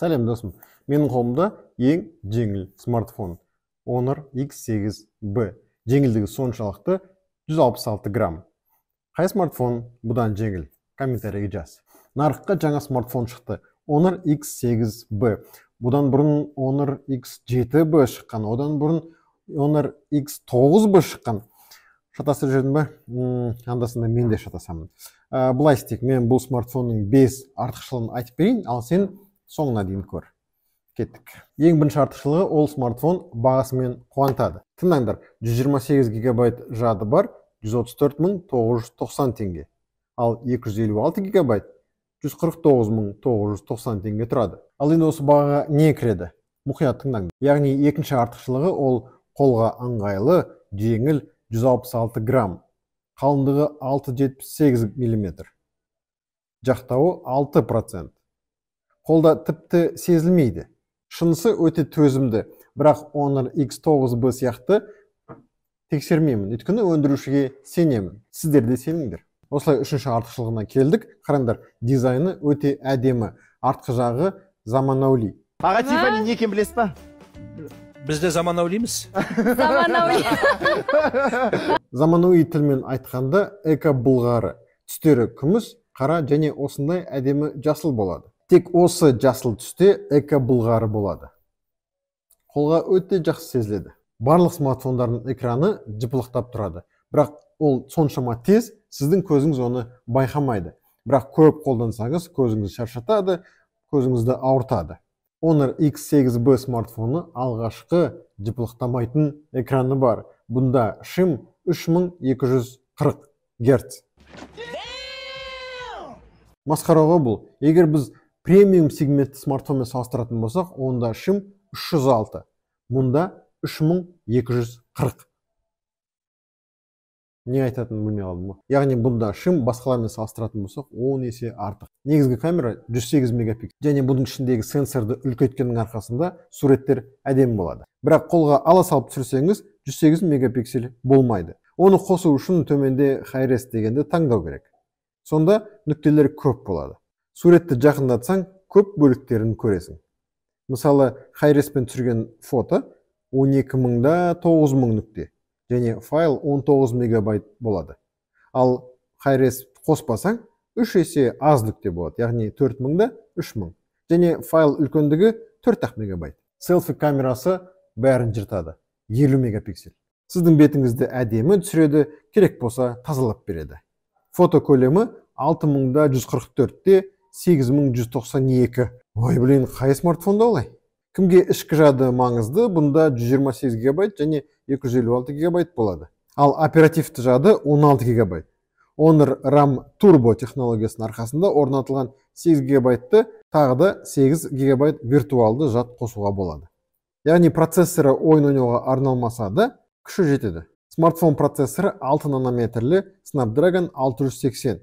Сәлем досым, менің қолымда ең жеңіл смартфон Honor X8B. Жеңілдігі соншалықты 166 грамм. Қай смартфон бұдан жеңіл? Комментарийге жаз. Нарыққа жаңа смартфон шықты. Honor X8B. Бұдан бұрын Honor X7B шыққан, одан бұрын Honor X9B шыққан. Шатасып жүрдім бе? Андасында мен де шатасамын. Бұлай істейік, мен бұл смартфонның 5 артықшылығын айтып берейін, ал сен соңына дейін көр. Кеттік. Ең бірінші артықшылығы ол смартфон бағасымен қуантады. Тыңдаңдар, 128 гигабайт жады бар, 134.990 теңге. Ал 256 гигабайт 149.990 теңге тұрады. Ал енді осы бағаға не кіреді? Мұқият тыңдаңдар. Яғни екінші артықшылығы ол қолға ыңғайлы, жеңіл, 166 грамм. Қалыңдығы 6,78 мм. Жақтауы 6%. Қолда тіпті сезілмейді. Шынысы өте төзімді, бірақ Honor X9B сияқты тексермеймін. Өйткені өндірушіге сенемін. Сіздер де сеніңдер. Осылай үшінші артықшылығына келдік. Қараңдар, дизайны өте әдемі. Артқы жағы заманауи. Аға Тиффани не екенін білесіз ба? Бізде заманауиліміз. Заманауи тілмен айтқанда эко бұлғары. Түстері күміс, қара және осындай әдемі жасыл болады. Тек осы жасыл түсте эко бұлғары болады. Қолға өте жақсы сезіледі. Барлық смартфондардың экраны жыпылықтап тұрады. Бірақ ол соншама тез, сіздің көзіңіз оны байқамайды. Бірақ көп қолдансаңыз, көзіңізді шаршатады, көзіңізді ауыртады. Honor X8B смартфоны алғашқы жыпылықтамайтын экраны бар. Бұнда шым 3240 Гц. Масқарауға бұл. Егер біз премиум сегментті смартфонмен салыстыратын болсақ, онда шым 306, мұнда 3240. Не айтатынын білмей қалдым. Яғни бұнда шым басқалармен салыстыратын болсақ, 10 есе артық. Негізгі камера 108 мегапиксель. Және бұның ішіндегі сенсорды үлкейткеннің арқасында суреттер әдемі болады. Бірақ қолға ала салып түсірсеңіз, 108 мегапиксель болмайды. Оны қосу үшін төменде Hi-Res дегенді таңдау керек. Сонда нүктелер көп болады. Суретті жақындатсаң, көп бөліктерін көресің. Мысалы, Hi-Res'пен түсірген фото 12.000-да 9.000 нүкте. Және файл 19 мегабайт болады. Ал Hi-Res қоспасаң, 3 есе аз нүкте болады. Яғни 4.000-да 3.000. Және файл үлкендігі 4 мегабайт. Селфи камерасы бәрін жыртады. 50 мегапиксель. Сіздің бетіңізді әдемі түсіреді, керек болса тазалап береді. Фото көлемі 6000-да 144-те 8192. Ой, блин, қай смартфонда олай? Кімге ішкі жады маңызды, бұнда 128 гигабайт және 256 гигабайт болады. Ал оперативті жады 16 гигабайт. Honor RAM Turbo технологиясының арқасында орнатылған 8 гигабайтты тағы да 8 гигабайт виртуалды жад қосуға болады. Яғни процессоры ойын ойнауға арналмаса да күші жетеді. Смартфон процессоры 6 нанометрлі Snapdragon 680.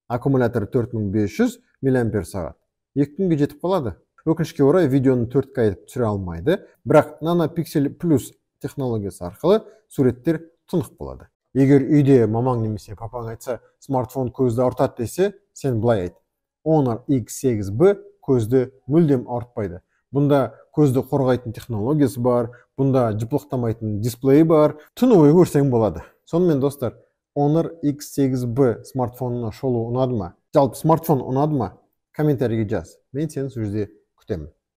Аккумулятор 4500 мАч. 2 күнге жетіп қалады. Өкінішке орай видеоны 4К етіп түсіре алмайды, бірақ нанопиксель плюс технологиясы арқылы суреттер тұнық болады. Егер үйде мамаң немесе папаң айтса, смартфон көзді ауыртады десе, сен былай айт. Honor X8B көзді мүлдем ауыртпайды. Бұнда көзді қорғайтын технологиясы бар, бұнда жыпылықтамайтын дисплей бар, түні бойы көрсең болады. Сонымен достар, Honor X8B смартфонына шолу ұнады ма? Жалпы смартфон ұнады ма? Комментарийге жаз. Мен сені сол жерде күтемін.